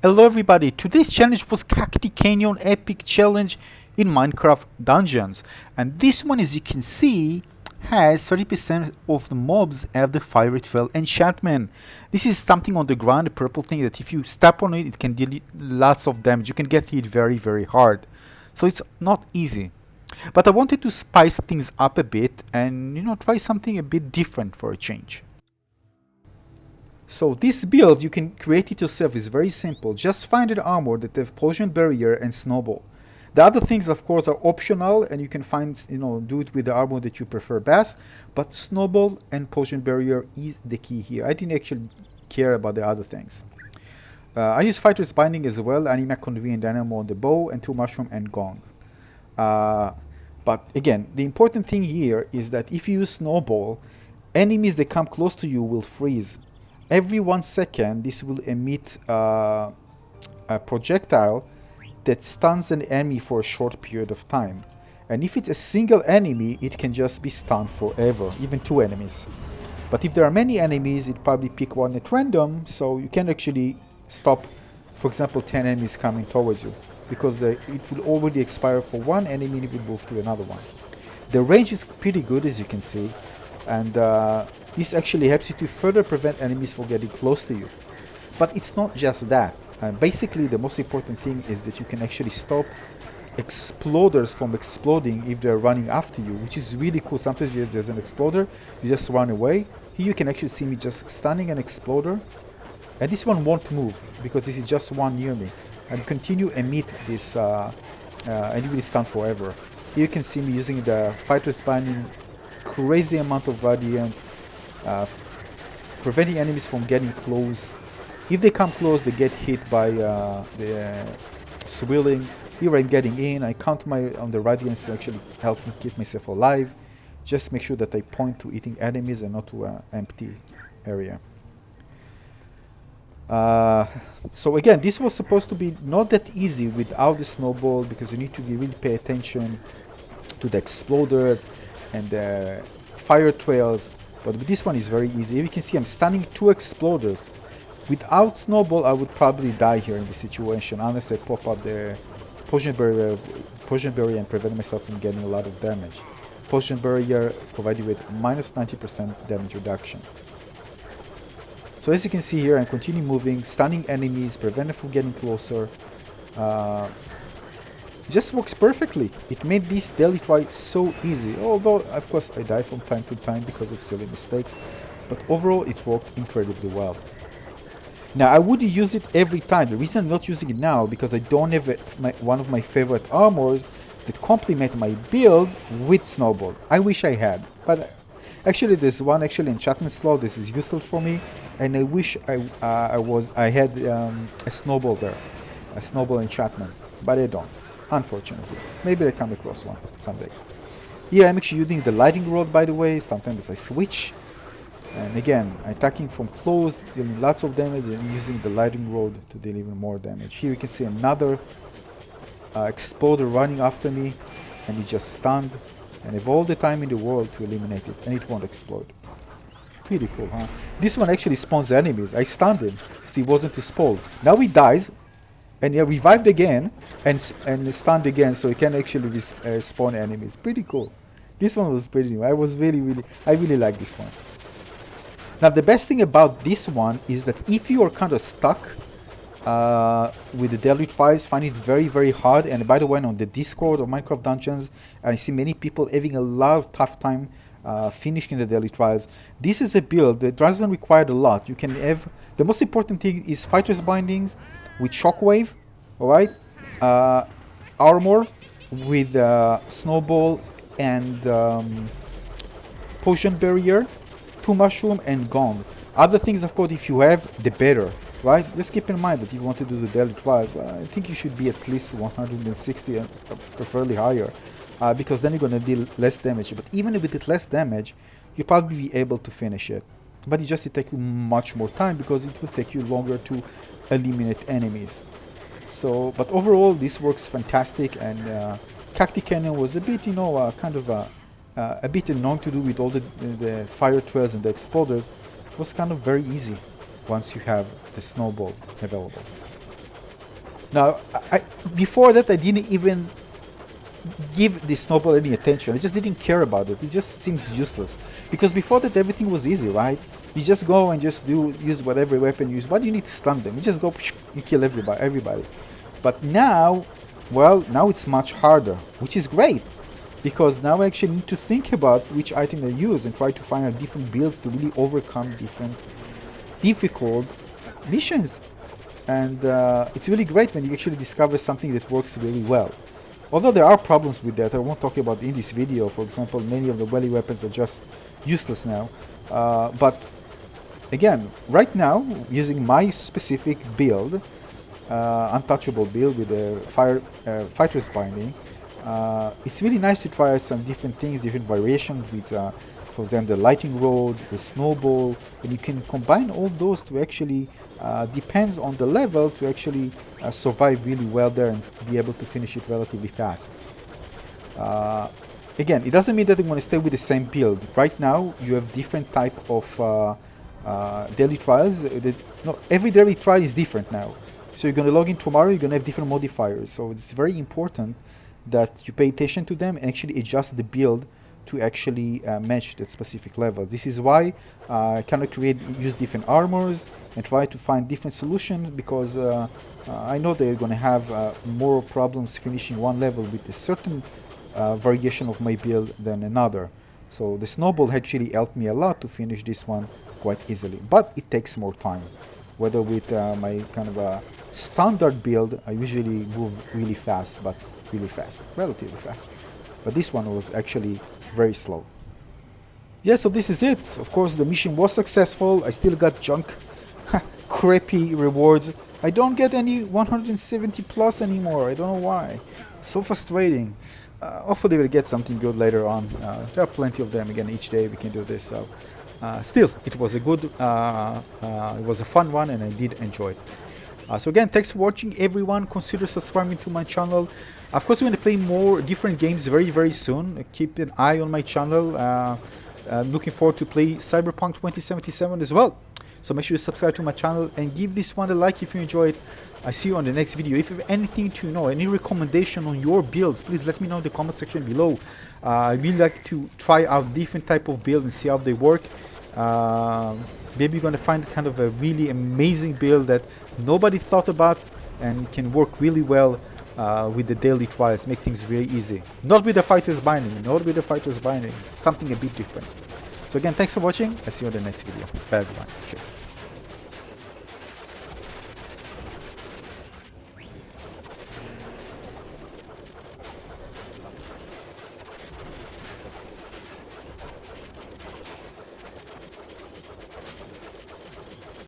Hello everybody, today's challenge was Cacti Canyon Epic Challenge in Minecraft Dungeons, and this one, as you can see, has 30% of the mobs have the Fire Trail enchantment. This is something on the ground, a purple thing that if you step on it, it can deal lots of damage. You can get hit very hard. So it's not easy. But I wanted to spice things up a bit and try something a bit different for a change. So this build, you can create it yourself, is very simple. Just find an armor that have poison barrier and snowball. The other things, of course, are optional, and you can find, do it with the armor that you prefer best. But snowball and poison barrier is the key here. I didn't actually care about the other things. I use fighter's binding as well, animac convenient dynamo on the bow, and 2 mushroom and gong. But again, the important thing here is that if you use snowball, enemies that come close to you will freeze. Every 1 second, this will emit a projectile that stuns an enemy for a short period of time. And if it's a single enemy, it can just be stunned forever, even 2 enemies. But if there are many enemies, it probably pick one at random, so you can actually stop, for example, 10 enemies coming towards you, because it will already expire for 1 enemy and it will move to another one. The range is pretty good, as you can see, and this actually helps you to further prevent enemies from getting close to you. But it's not just that. Basically, the most important thing is that you can actually stop exploders from exploding if they're running after you, which is really cool. Sometimes there's an exploder, you just run away. Here you can actually see me just stunning an exploder, and this one won't move because this is just one near me. And continue emit this, and you will stun forever. Here you can see me using the fighter's binding, crazy amount of radiance, preventing enemies from getting close. If they come close, they get hit by the swirling. Here I'm getting in. I count on the radiance to actually help me keep myself alive. Just make sure that I point to eating enemies and not to an empty area. So again, this was supposed to be not that easy without the snowball, because you need to really pay attention to the exploders and the fire trails. But with this one is very easy. You can see I'm stunning 2 exploders. Without snowball, I would probably die here in this situation unless I pop up the poison barrier and prevent myself from getting a lot of damage. Poison barrier provide you with minus 90% damage reduction. So as you can see here, I'm continue moving, stunning enemies, prevent them from getting closer. It just works perfectly. It made this daily try so easy, although of course I die from time to time because of silly mistakes, but overall it worked incredibly well. Now I would use it every time. The reason I'm not using it now because I don't have one of my favorite armors that complement my build with snowball. I wish I had, but actually there's one enchantment slot. This is useful for me, and I wish I had a snowball there, a snowball enchantment, but I don't. Unfortunately. Maybe I come across one someday. Here I'm actually using the lightning rod, by the way. Sometimes I switch. And again, attacking from close, dealing lots of damage, and using the lightning rod to deal even more damage. Here you can see another exploder running after me, and he just stunned. And I have all the time in the world to eliminate it, and it won't explode. Pretty cool, huh? This one actually spawns enemies. I stunned him, so he wasn't too spoiled. Now he dies, and he revived again and stunned again, so he can actually spawn enemies. Pretty cool. This one was pretty new. I really like this one. Now the best thing about this one is that if you are kind of stuck with the daily tries, find it very hard. And by the way, on the Discord of Minecraft Dungeons, I see many people having a lot of tough time finishing the daily trials. This is a build that doesn't require a lot. You can have, the most important thing is fighter's bindings with shockwave, alright, armor with snowball and potion barrier, 2 mushroom and gong. Other things, of course, if you have, the better, right? Just keep in mind that if you want to do the daily trials, well, I think you should be at least 160 and preferably higher, because then you're going to deal less damage. But even with it less damage, you'll probably be able to finish it. But it just will take you much more time because it will take you longer to eliminate enemies. So, but overall, this works fantastic, and Cacti Canyon was a bit, kind of a bit annoying to do with all the fire trails and the exploders. It was kind of very easy once you have the snowball available. Now, before that, I didn't even give the snowball any attention. I just didn't care about it. It just seems useless. Because before that, everything was easy, right? You just go and just use whatever weapon you use. Why do you need to stun them? You just go and kill everybody. But now, well, now it's much harder, which is great. Because now I actually need to think about which item I use and try to find out different builds to really overcome different difficult missions. And it's really great when you actually discover something that works really well. Although there are problems with that, I won't talk about in this video. For example, many of the melee weapons are just useless now. But again, right now, using my specific build, untouchable build with the fighter's binding, it's really nice to try some different things, different variations with, for example, the lightning rod, the snowball, and you can combine all those to actually, depends on the level, to actually survive really well there and be able to finish it relatively fast. Again, it doesn't mean that I'm going to stay with the same build. Right now, you have different type of daily trials. No, every daily trial is different now. So you're going to log in tomorrow, you're going to have different modifiers. So it's very important that you pay attention to them and actually adjust the build to actually match that specific level. This is why I cannot use different armors and try to find different solutions, because I know they're going to have more problems finishing one level with a certain variation of my build than another. So the snowball actually helped me a lot to finish this one quite easily, but it takes more time. Whether with my kind of a standard build, I usually move really fast, but really fast, relatively fast. But this one was actually very slow. Yeah, so this is it. Of course, the mission was successful. I still got junk, crappy rewards. I don't get any 170 plus anymore. I don't know why. So frustrating. Hopefully we'll get something good later on. There are plenty of them. Again, each day we can do this. So still, it was a good, it was a fun one, and I did enjoy it. So again, thanks for watching, everyone. Consider subscribing to my channel. Of course, we're going to play more different games very, very soon. Keep an eye on my channel. Looking forward to play Cyberpunk 2077 as well. So make sure you subscribe to my channel and give this one a like if you enjoyed. I see you on the next video. If you have anything to know, any recommendation on your builds, please let me know in the comment section below. I really like to try out different type of builds and see how they work. Maybe you're going to find kind of a really amazing build that nobody thought about and can work really well with the daily trials, make things very easy. Not with the fighter's binding, something a bit different. So again, thanks for watching. I'll see you on the next video. Bye everyone. Cheers.